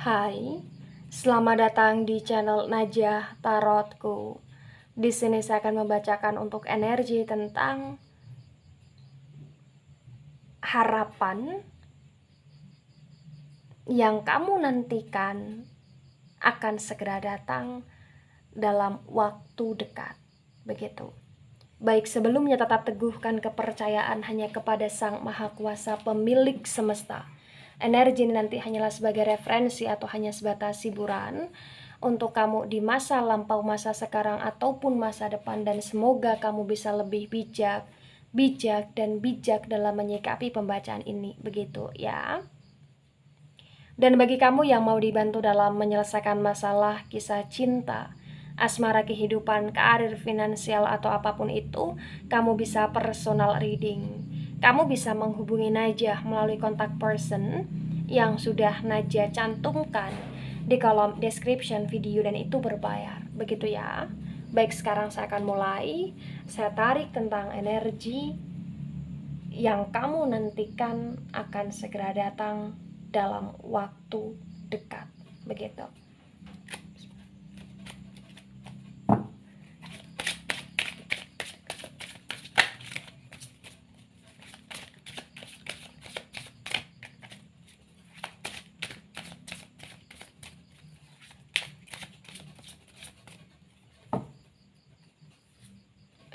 Hai, selamat datang di channel Najah Tarotku. Di sini saya akan membacakan untuk energi tentang harapan yang kamu nantikan akan segera datang dalam waktu dekat. Begitu. Baik, sebelumnya tetap teguhkan kepercayaan hanya kepada Sang Maha Kuasa pemilik semesta. Energi ini nanti hanyalah sebagai referensi atau hanya sebatas hiburan untuk kamu di masa lampau, masa sekarang, ataupun masa depan. Dan semoga kamu bisa lebih bijak dalam menyikapi pembacaan ini. Begitu ya. Dan bagi kamu yang mau dibantu dalam menyelesaikan masalah kisah cinta, asmara, kehidupan, karir, finansial, atau apapun itu, kamu bisa personal reading. Kamu bisa menghubungi Najah melalui kontak person yang sudah Najah cantumkan di kolom description video, dan itu berbayar. Begitu ya. Baik, sekarang saya akan mulai. Saya tarik tentang energi yang kamu nantikan akan segera datang dalam waktu dekat. Begitu.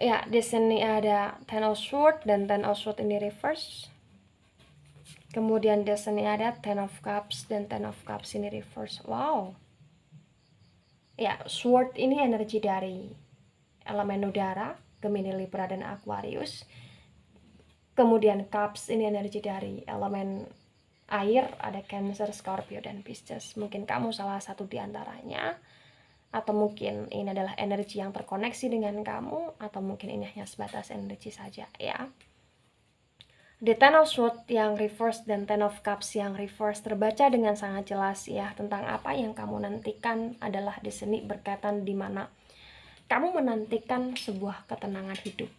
Ya, di sini ada Ten of Swords dan Ten of Swords ini reverse. Kemudian di sini ada Ten of Cups dan Ten of Cups ini reverse. Wow. Ya, Sword ini energi dari elemen udara, Gemini, Libra, dan Aquarius. Kemudian Cups ini energi dari elemen air, ada Cancer, Scorpio, dan Pisces. Mungkin kamu salah satu di antaranya. Atau mungkin ini adalah energi yang terkoneksi dengan kamu, atau mungkin ini hanya sebatas energi saja ya. The Ten of Swords yang reverse dan Ten of Cups yang reverse terbaca dengan sangat jelas ya tentang apa yang kamu nantikan adalah di sini berkaitan di mana kamu menantikan sebuah ketenangan hidup.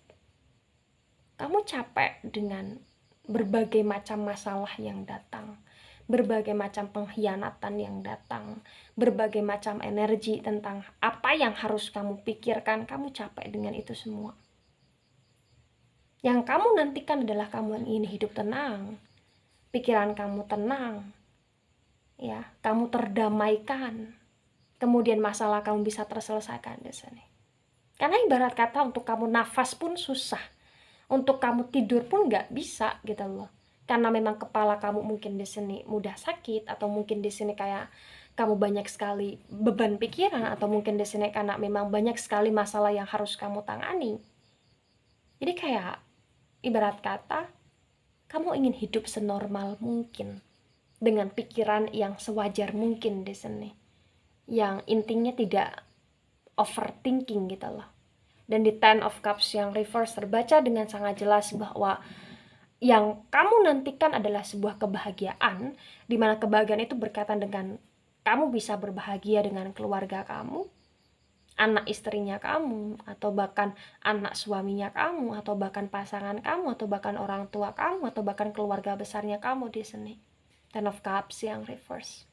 Kamu capek dengan berbagai macam masalah yang datang, berbagai macam pengkhianatan yang datang, berbagai macam energi tentang apa yang harus kamu pikirkan. Kamu capek dengan itu semua. Yang kamu nantikan adalah kamu ingin hidup tenang, pikiran kamu tenang, ya, kamu terdamaikan, kemudian masalah kamu bisa terselesaikan di sini. Karena ibarat kata untuk kamu nafas pun susah, untuk kamu tidur pun nggak bisa gitu loh. Karena memang kepala kamu mungkin di sini mudah sakit, atau mungkin di sini kayak kamu banyak sekali beban pikiran, atau mungkin di sini karena memang banyak sekali masalah yang harus kamu tangani. Jadi kayak ibarat kata kamu ingin hidup senormal mungkin dengan pikiran yang sewajar mungkin di sini, yang intinya tidak overthinking gitu loh. Dan di Ten of Cups yang reverse terbaca dengan sangat jelas bahwa yang kamu nantikan adalah sebuah kebahagiaan, di mana kebahagiaan itu berkaitan dengan kamu bisa berbahagia dengan keluarga kamu, anak istrinya kamu, atau bahkan anak suaminya kamu, atau bahkan pasangan kamu, atau bahkan orang tua kamu, atau bahkan keluarga besarnya kamu di sini. Ten of Cups yang reverse.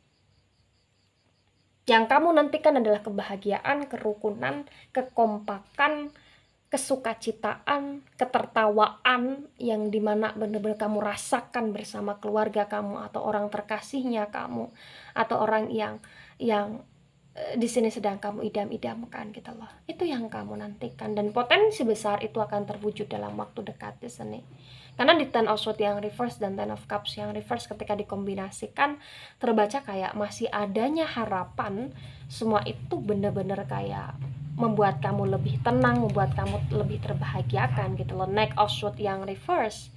Yang kamu nantikan adalah kebahagiaan, kerukunan, kekompakan, kesukacitaan, ketertawaan yang dimana benar-benar kamu rasakan bersama keluarga kamu, atau orang terkasihnya kamu, atau orang yang di sini sedang kamu idam-idamkan gitu loh. Itu yang kamu nantikan, dan potensi besar itu akan terwujud dalam waktu dekat di sini. Karena di Ten of Swords yang reverse dan Ten of Cups yang reverse ketika dikombinasikan terbaca kayak masih adanya harapan. Semua itu benar-benar kayak membuat kamu lebih tenang, membuat kamu lebih terbahagiakan gitu loh. Knight of Swords yang reverse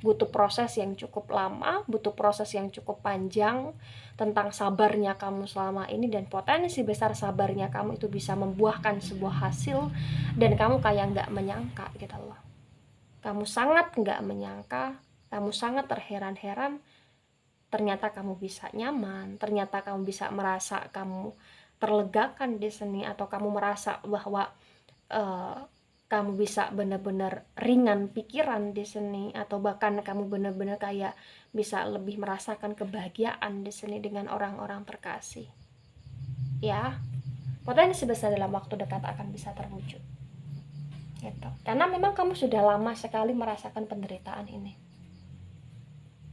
butuh proses yang cukup lama, butuh proses yang cukup panjang tentang sabarnya kamu selama ini, dan potensi besar sabarnya kamu itu bisa membuahkan sebuah hasil, dan kamu kayak nggak menyangka gitu loh. Kamu sangat nggak menyangka, kamu sangat terheran-heran, ternyata kamu bisa nyaman, ternyata kamu bisa merasa kamu terlegakan di sini, atau kamu merasa bahwa kamu bisa benar-benar ringan pikiran di sini, atau bahkan kamu benar-benar kayak bisa lebih merasakan kebahagiaan di sini dengan orang-orang terkasih. Ya, potensi besar dalam waktu dekat akan bisa terwujud. Gitu. Karena memang kamu sudah lama sekali merasakan penderitaan ini.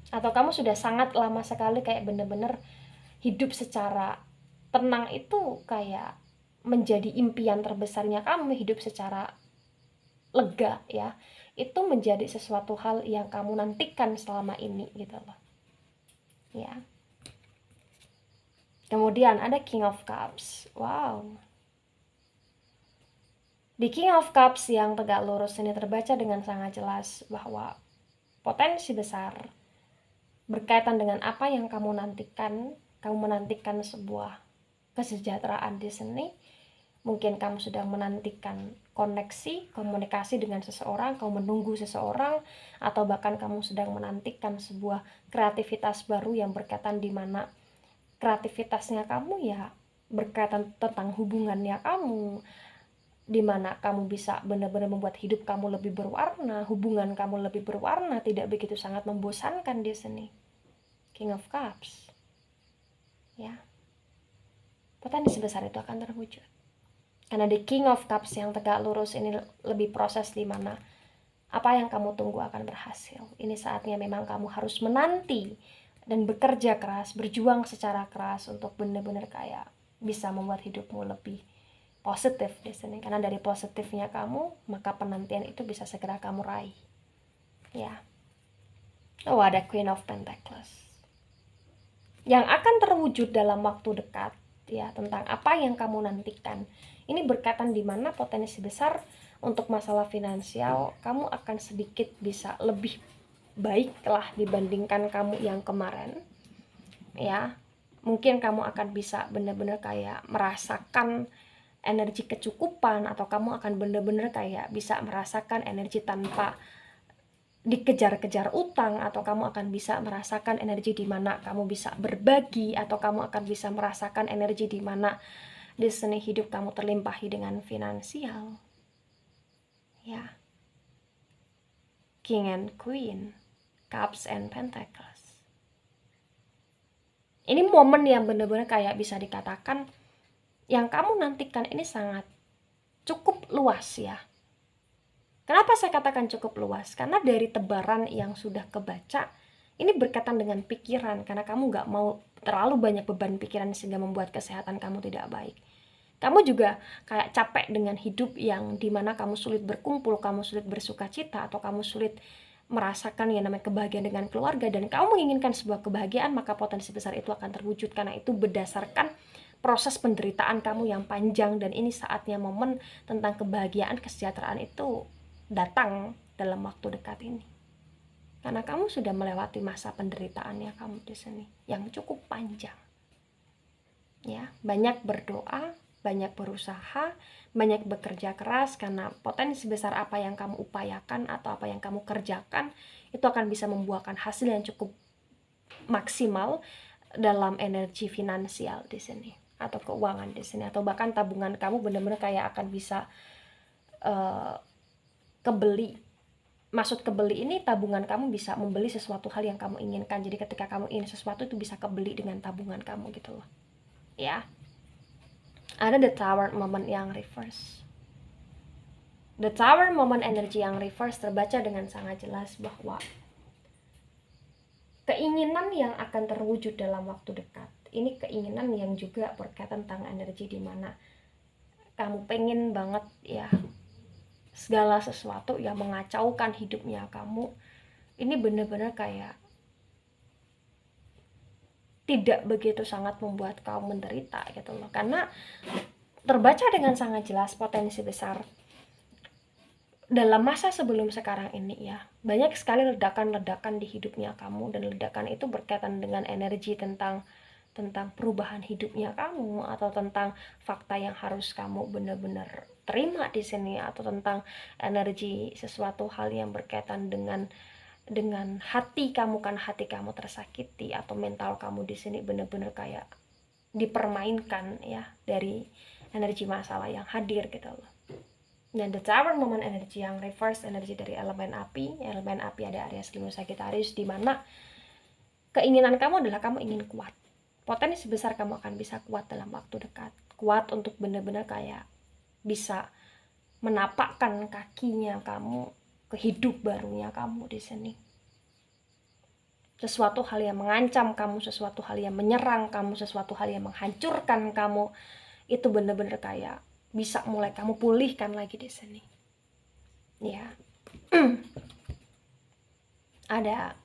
Atau kamu sudah sangat lama sekali kayak bener-bener hidup secara tenang itu kayak menjadi impian terbesarnya kamu, hidup secara lega ya. Itu menjadi sesuatu hal yang kamu nantikan selama ini gitu loh. Ya. Kemudian ada King of Cups. Wow. Di King of Cups yang tegak lurus ini terbaca dengan sangat jelas bahwa potensi besar berkaitan dengan apa yang kamu nantikan. Kamu menantikan sebuah kesejahteraan di sini. Mungkin kamu sedang menantikan koneksi, komunikasi dengan seseorang, kamu menunggu seseorang, atau bahkan kamu sedang menantikan sebuah kreativitas baru yang berkaitan di mana kreativitasnya kamu ya berkaitan tentang hubungannya kamu, di mana kamu bisa benar-benar membuat hidup kamu lebih berwarna, hubungan kamu lebih berwarna, tidak begitu sangat membosankan di sini. King of Cups. Ya. Potensi besar itu akan terwujud. Karena di King of Cups yang tegak lurus ini lebih proses di mana apa yang kamu tunggu akan berhasil. Ini saatnya memang kamu harus menanti dan bekerja keras, berjuang secara keras untuk benar-benar kayak bisa membuat hidupmu lebih positif di sini. Karena dari positifnya kamu, maka penantian itu bisa segera kamu raih. Ya. Oh, ada Queen of Pentacles. Yang akan terwujud dalam waktu dekat, ya, tentang apa yang kamu nantikan. Ini berkaitan di mana potensi besar untuk masalah finansial kamu akan sedikit bisa lebih baiklah dibandingkan kamu yang kemarin. Ya, mungkin kamu akan bisa benar-benar kayak merasakan energi kecukupan, atau kamu akan benar-benar kayak bisa merasakan energi tanpa dikejar-kejar utang, atau kamu akan bisa merasakan energi di mana kamu bisa berbagi, atau kamu akan bisa merasakan energi di mana di seni hidup kamu terlimpahi dengan finansial. Ya. King and Queen, Cups and Pentacles. Ini momen yang benar-benar kayak bisa dikatakan yang kamu nantikan ini sangat cukup luas ya. Kenapa saya katakan cukup luas? Karena dari tebaran yang sudah kebaca, ini berkaitan dengan pikiran. Karena kamu gak mau terlalu banyak beban pikiran sehingga membuat kesehatan kamu tidak baik. Kamu juga kayak capek dengan hidup yang dimana kamu sulit berkumpul, kamu sulit bersuka cita, atau kamu sulit merasakan yang namanya kebahagiaan dengan keluarga, dan kamu menginginkan sebuah kebahagiaan, maka potensi besar itu akan terwujud. Karena itu berdasarkan proses penderitaan kamu yang panjang, dan ini saatnya momen tentang kebahagiaan, kesejahteraan itu datang dalam waktu dekat ini. Karena kamu sudah melewati masa penderitaannya kamu di sini yang cukup panjang. Ya, banyak berdoa, banyak berusaha, banyak bekerja keras, karena potensi besar apa yang kamu upayakan atau apa yang kamu kerjakan itu akan bisa membuahkan hasil yang cukup maksimal dalam energi finansial di sini, atau keuangan di sini, atau bahkan tabungan kamu benar-benar kayak akan bisa kebeli. Maksud kebeli ini, tabungan kamu bisa membeli sesuatu hal yang kamu inginkan. Jadi ketika kamu ingin sesuatu itu bisa kebeli dengan tabungan kamu gitu loh. Ya. Ada the Tower moment yang reverse. The Tower moment energi yang reverse terbaca dengan sangat jelas bahwa keinginan yang akan terwujud dalam waktu dekat. Ini keinginan yang juga berkaitan tentang energi di mana kamu pengen banget ya segala sesuatu yang mengacaukan hidupnya kamu ini benar-benar kayak tidak begitu sangat membuat kamu menderita gitu loh. Karena terbaca dengan sangat jelas potensi besar dalam masa sebelum sekarang ini ya, banyak sekali ledakan-ledakan di hidupnya kamu, dan ledakan itu berkaitan dengan energi tentang perubahan hidupnya kamu, atau tentang fakta yang harus kamu benar-benar terima di sini, atau tentang energi sesuatu hal yang berkaitan dengan hati kamu, kan hati kamu tersakiti, atau mental kamu di sini benar-benar kayak dipermainkan ya dari energi masalah yang hadir gitu loh. Dan the Tower moment energi yang reverse, energi dari elemen api ada Aries, Leo, Sagittarius, di mana Keinginan kamu adalah kamu ingin kuat. Potensi besar kamu akan bisa kuat dalam waktu dekat. Kuat untuk benar-benar kayak bisa menapakkan kakinya kamu ke hidup barunya kamu di sini. Sesuatu hal yang mengancam kamu, sesuatu hal yang menyerang kamu, sesuatu hal yang menghancurkan kamu, itu benar-benar kayak bisa mulai kamu pulihkan lagi di sini. Ya. ada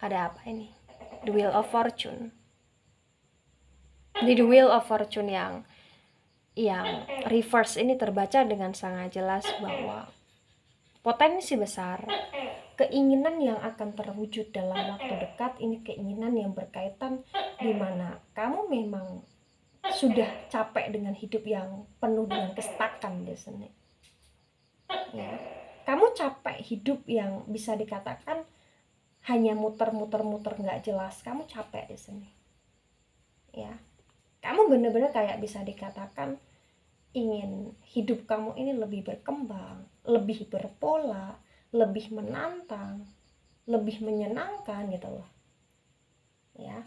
apa ini? The Wheel of Fortune. Di The Wheel of Fortune yang reverse ini terbaca dengan sangat jelas bahwa potensi besar keinginan yang akan terwujud dalam waktu dekat ini keinginan yang berkaitan di mana kamu memang sudah capek dengan hidup yang penuh dengan kestakan di sini. Ya. Kamu capek hidup yang bisa dikatakan hanya muter-muter nggak jelas. Kamu capek di sini. Ya. Kamu benar-benar kayak bisa dikatakan ingin hidup kamu ini lebih berkembang, lebih berpola, lebih menantang, lebih menyenangkan gitu loh. Ya.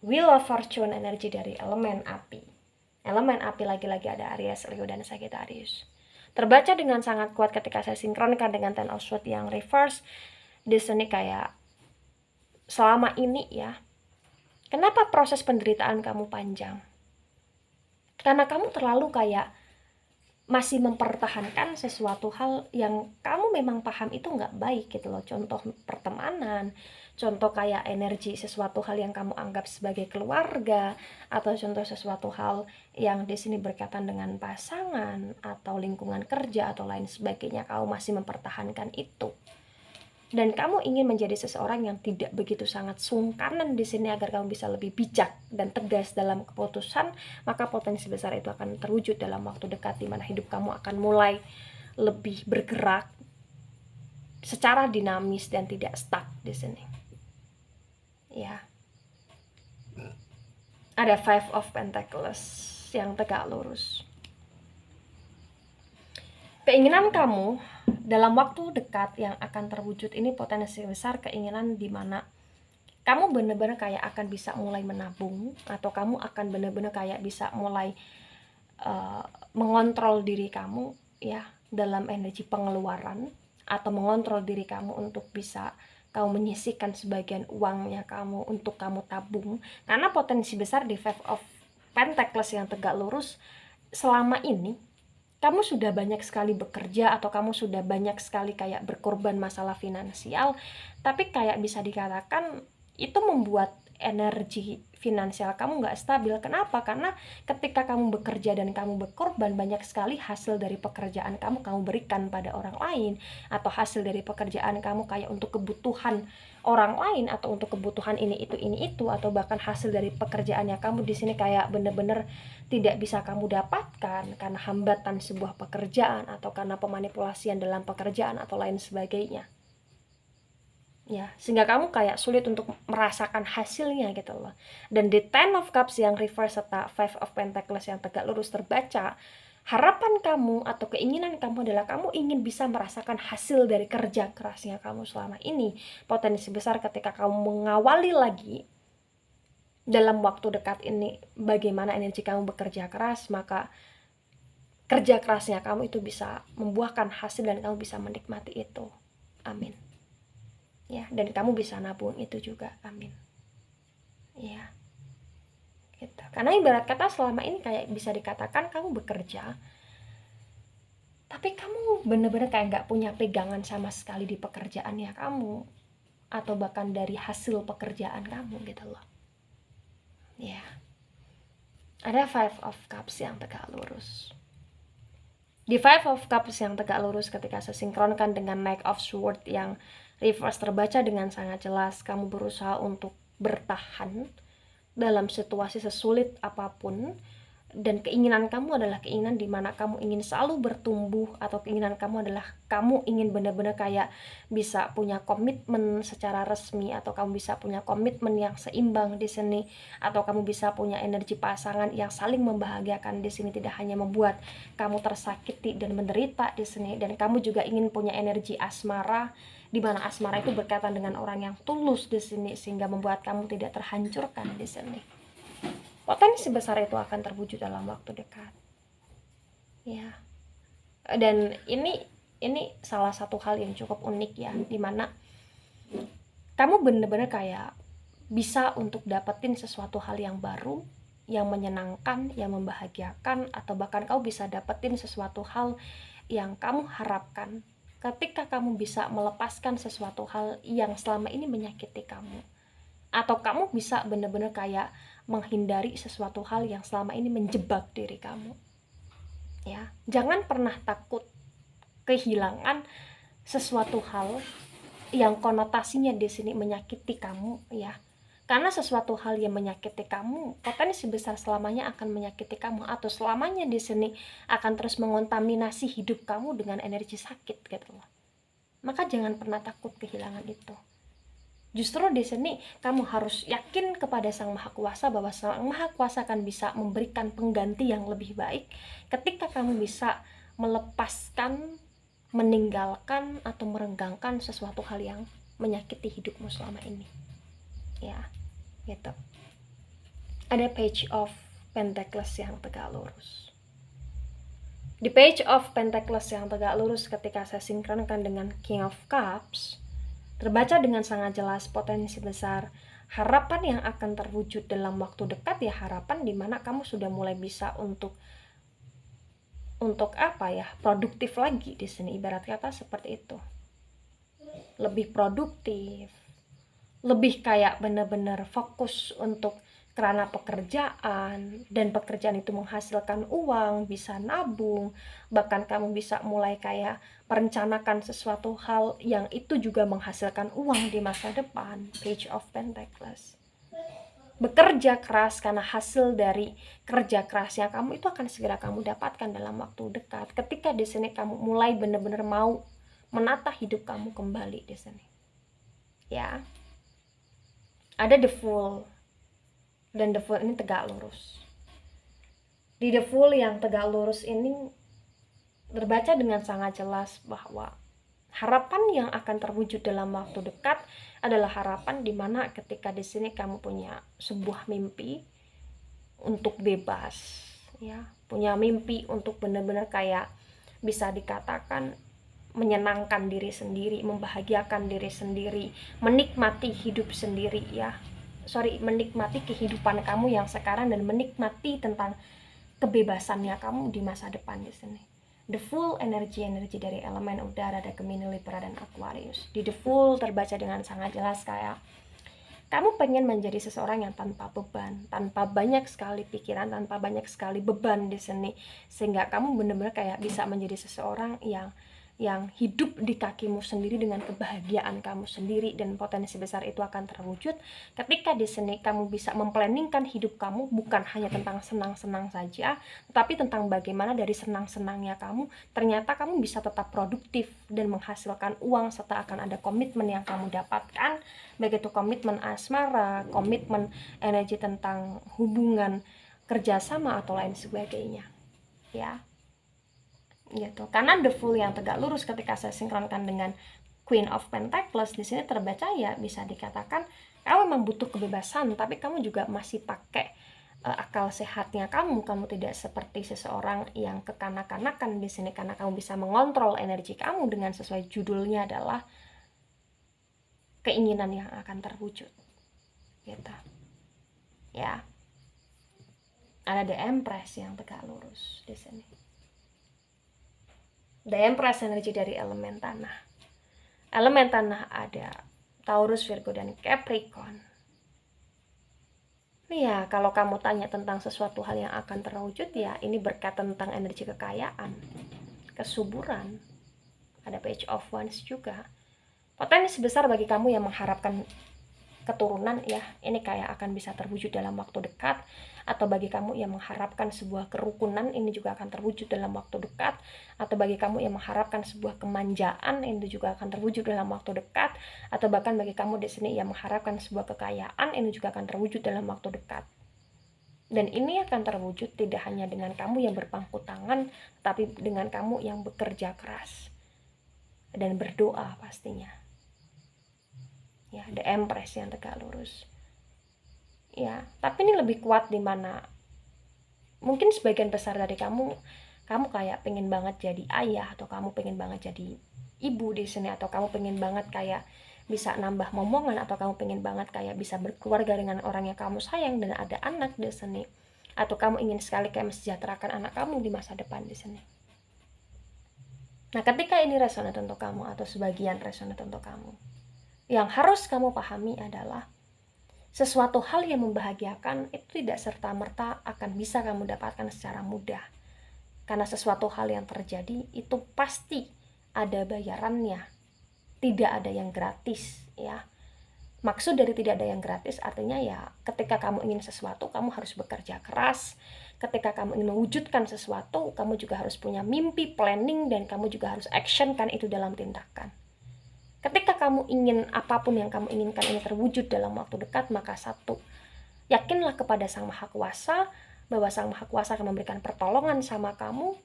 Wheel of Fortune energi dari elemen api. Elemen api lagi-lagi ada Aries, Leo, dan Sagittarius. Terbaca dengan sangat kuat ketika saya sinkronkan dengan Ten of Swords yang reverse. Di sini kayak selama ini ya, kenapa proses penderitaan kamu panjang? Karena kamu terlalu kayak masih mempertahankan sesuatu hal yang kamu memang paham itu nggak baik gitu loh. Contoh pertemanan, contoh kayak energi sesuatu hal yang kamu anggap sebagai keluarga, atau contoh sesuatu hal yang di sini berkaitan dengan pasangan atau lingkungan kerja atau lain sebagainya. Kamu masih mempertahankan itu. Dan kamu ingin menjadi seseorang yang tidak begitu sangat sungkanan di sini agar kamu bisa lebih bijak dan tegas dalam keputusan, maka potensi besar itu akan terwujud dalam waktu dekat di mana hidup kamu akan mulai lebih bergerak secara dinamis dan tidak stuck di sini. Ya. Ada Five of Pentacles yang tegak lurus. Keinginan kamu dalam waktu dekat yang akan terwujud ini potensi besar keinginan di mana kamu benar-benar kayak akan bisa mulai menabung, atau kamu akan benar-benar kayak bisa mulai mengontrol diri kamu ya dalam energi pengeluaran, atau mengontrol diri kamu untuk bisa kamu menyisihkan sebagian uangnya kamu untuk kamu tabung. Karena potensi besar di Five of Pentacles yang tegak lurus, selama ini kamu sudah banyak sekali bekerja atau kamu sudah banyak sekali kayak berkorban masalah finansial, tapi kayak bisa dikatakan itu membuat energi finansial kamu nggak stabil. Kenapa? Karena ketika kamu bekerja dan kamu berkorban, banyak sekali hasil dari pekerjaan kamu berikan pada orang lain, atau hasil dari pekerjaan kamu kayak untuk kebutuhan orang lain, atau untuk kebutuhan ini itu, atau bahkan hasil dari pekerjaannya kamu di sini kayak bener-bener tidak bisa kamu dapatkan karena hambatan sebuah pekerjaan, atau karena pemanipulasian dalam pekerjaan atau lain sebagainya. Ya, sehingga kamu kayak sulit untuk merasakan hasilnya gitu loh. Dan di Ten of Cups yang reverse serta Five of Pentacles yang tegak lurus terbaca, harapan kamu atau keinginan kamu adalah kamu ingin bisa merasakan hasil dari kerja kerasnya kamu selama ini. Potensi besar ketika kamu mengawali lagi dalam waktu dekat ini bagaimana energi kamu bekerja keras, maka kerja kerasnya kamu itu bisa membuahkan hasil dan kamu bisa menikmati itu. Amin. Ya, dan kamu bisa nabung itu juga. Amin. Ya. Gitu. Karena ibarat kata selama ini kayak bisa dikatakan kamu bekerja, tapi kamu bener-bener kayak nggak punya pegangan sama sekali di pekerjaannya kamu, atau bahkan dari hasil pekerjaan kamu gitu loh. Ya. Ada Five of Cups yang tegak lurus. Di Five of Cups yang tegak lurus ketika sesinkronkan dengan Knight of Swords yang reverse terbaca dengan sangat jelas, kamu berusaha untuk bertahan dalam situasi sesulit apapun, dan keinginan kamu adalah keinginan di mana kamu ingin selalu bertumbuh, atau keinginan kamu adalah kamu ingin benar-benar kayak bisa punya komitmen secara resmi, atau kamu bisa punya komitmen yang seimbang di sini, atau kamu bisa punya energi pasangan yang saling membahagiakan di sini, tidak hanya membuat kamu tersakiti dan menderita di sini. Dan kamu juga ingin punya energi asmara, di mana asmara itu berkaitan dengan orang yang tulus di sini, sehingga membuat kamu tidak terhancurkan di sini. Potensi besar itu akan terwujud dalam waktu dekat. Ya. Dan ini salah satu hal yang cukup unik ya, dimana kamu bener-bener kayak bisa untuk dapetin sesuatu hal yang baru, yang menyenangkan, yang membahagiakan, atau bahkan kamu bisa dapetin sesuatu hal yang kamu harapkan ketika kamu bisa melepaskan sesuatu hal yang selama ini menyakiti kamu, atau kamu bisa bener-bener kayak menghindari sesuatu hal yang selama ini menjebak diri kamu. Ya, jangan pernah takut kehilangan sesuatu hal yang konotasinya di sini menyakiti kamu, ya. Karena sesuatu hal yang menyakiti kamu, potensi besar selamanya akan menyakiti kamu, atau selamanya di sini akan terus mengontaminasi hidup kamu dengan energi sakit gitu loh. Maka jangan pernah takut kehilangan itu. Justru di sini kamu harus yakin kepada Sang Maha Kuasa bahwa Sang Maha Kuasa akan bisa memberikan pengganti yang lebih baik ketika kamu bisa melepaskan, meninggalkan, atau merenggangkan sesuatu hal yang menyakiti hidupmu selama ini. Ya, gitu. Ada Page of Pentacles yang tegak lurus. Di Page of Pentacles yang tegak lurus, ketika saya sinkronkan dengan King of Cups, terbaca dengan sangat jelas potensi besar harapan yang akan terwujud dalam waktu dekat, ya, harapan dimana kamu sudah mulai bisa untuk apa ya, produktif lagi di sini, ibarat kata seperti itu. Lebih produktif, lebih kayak benar-benar fokus untuk kerana pekerjaan, dan pekerjaan itu menghasilkan uang, bisa nabung, bahkan kamu bisa mulai kayak merencanakan sesuatu hal yang itu juga menghasilkan uang di masa depan. Page of Pentacles. Bekerja keras, karena hasil dari kerja kerasnya kamu itu akan segera kamu dapatkan dalam waktu dekat. Ketika di sini kamu mulai benar-benar mau menata hidup kamu kembali di sini. Ya. Ada The Fool. Dan The Fool ini tegak lurus. Di The Fool yang tegak lurus ini terbaca dengan sangat jelas bahwa harapan yang akan terwujud dalam waktu dekat adalah harapan di mana ketika di sini kamu punya sebuah mimpi untuk bebas, ya, punya mimpi untuk benar-benar kayak bisa dikatakan menyenangkan diri sendiri, membahagiakan diri sendiri, menikmati hidup sendiri, ya. Menikmati kehidupan kamu yang sekarang dan menikmati tentang kebebasannya kamu di masa depan di sini. The Fool, energi dari elemen udara, ada Gemini, Libra, dan Aquarius. Di The Fool terbaca dengan sangat jelas kayak kamu pengen menjadi seseorang yang tanpa beban, tanpa banyak sekali pikiran, tanpa banyak sekali beban di sini, sehingga kamu benar-benar kayak bisa menjadi seseorang yang hidup di kakimu sendiri dengan kebahagiaan kamu sendiri, dan potensi besar itu akan terwujud ketika di sini kamu bisa memplanningkan hidup kamu bukan hanya tentang senang-senang saja, tetapi tentang bagaimana dari senang-senangnya kamu ternyata kamu bisa tetap produktif dan menghasilkan uang, serta akan ada komitmen yang kamu dapatkan, baik itu komitmen asmara, komitmen energi tentang hubungan kerjasama atau lain sebagainya, ya. Gitu. Karena The Fool yang tegak lurus ketika saya sinkronkan dengan Queen of Pentacles di sini terbaca, ya bisa dikatakan kamu memang butuh kebebasan, tapi kamu juga masih pakai akal sehatnya kamu tidak seperti seseorang yang kekanak-kanakan di sini, karena kamu bisa mengontrol energi kamu dengan sesuai judulnya adalah keinginan yang akan terwujud. Gitu. Ya. Ada The Empress yang tegak lurus di sini. The Empress energi dari elemen tanah. Elemen tanah ada Taurus, Virgo, dan Capricorn. Ya, kalau kamu tanya tentang sesuatu hal yang akan terwujud, ya ini berkaitan tentang energi kekayaan, kesuburan. Ada Page of Wands juga. Potensi besar bagi kamu yang mengharapkan keturunan, ya ini kayak akan bisa terwujud dalam waktu dekat. Atau bagi kamu yang mengharapkan sebuah kerukunan, ini juga akan terwujud dalam waktu dekat. Atau bagi kamu yang mengharapkan sebuah kemanjaan, ini juga akan terwujud dalam waktu dekat. Atau bahkan bagi kamu di sini yang mengharapkan sebuah kekayaan, ini juga akan terwujud dalam waktu dekat. Dan ini akan terwujud tidak hanya dengan kamu yang berpangku tangan, tapi dengan kamu yang bekerja keras dan berdoa pastinya. Ya, The Empress yang tegak lurus. Ya, tapi ini lebih kuat di mana mungkin sebagian besar dari kamu kayak pengen banget jadi ayah, atau kamu pengen banget jadi ibu di sini, atau kamu pengen banget kayak bisa nambah momongan, atau kamu pengen banget kayak bisa berkeluarga dengan orang yang kamu sayang dan ada anak di sini, atau kamu ingin sekali kayak mensejahterakan anak kamu di masa depan di sini. Nah, ketika ini resonate untuk kamu atau sebagian resonate untuk kamu, yang harus kamu pahami adalah sesuatu hal yang membahagiakan itu tidak serta-merta akan bisa kamu dapatkan secara mudah. Karena sesuatu hal yang terjadi itu pasti ada bayarannya. Tidak ada yang gratis, ya. Maksud dari tidak ada yang gratis artinya ya ketika kamu ingin sesuatu, kamu harus bekerja keras. Ketika kamu ingin mewujudkan sesuatu, kamu juga harus punya mimpi, planning, dan kamu juga harus actionkan itu dalam tindakan. Ketika kamu ingin apapun yang kamu inginkan ini terwujud dalam waktu dekat, maka satu, yakinlah kepada Sang Maha Kuasa bahwa Sang Maha Kuasa akan memberikan pertolongan sama kamu,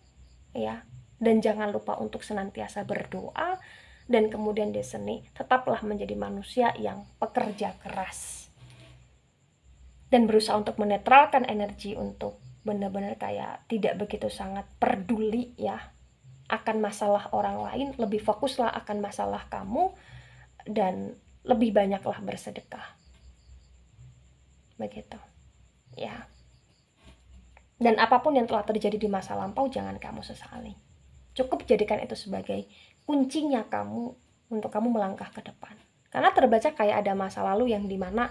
ya. Dan jangan lupa untuk senantiasa berdoa, dan kemudian di sini tetaplah menjadi manusia yang pekerja keras dan berusaha untuk menetralkan energi untuk benar-benar kayak tidak begitu sangat peduli ya akan masalah orang lain, lebih fokuslah akan masalah kamu dan lebih banyaklah bersedekah. Begitu. Ya. Dan apapun yang telah terjadi di masa lampau jangan kamu sesali. Cukup jadikan itu sebagai kuncinya kamu untuk kamu melangkah ke depan. Karena terbaca kayak ada masa lalu yang dimana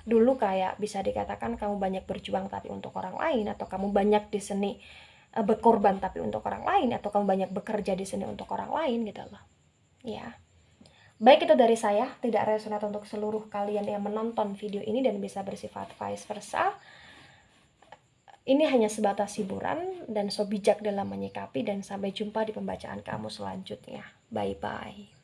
dulu kayak bisa dikatakan kamu banyak berjuang tapi untuk orang lain, atau kamu banyak di sini berkorban tapi untuk orang lain, atau kamu banyak bekerja di sini untuk orang lain gitu loh. Ya. Baik, itu dari saya, tidak resonate untuk seluruh kalian yang menonton video ini dan bisa bersifat vice versa. Ini hanya sebatas hiburan dan so bijak dalam menyikapi, dan sampai jumpa di pembacaan kamu selanjutnya. Bye-bye.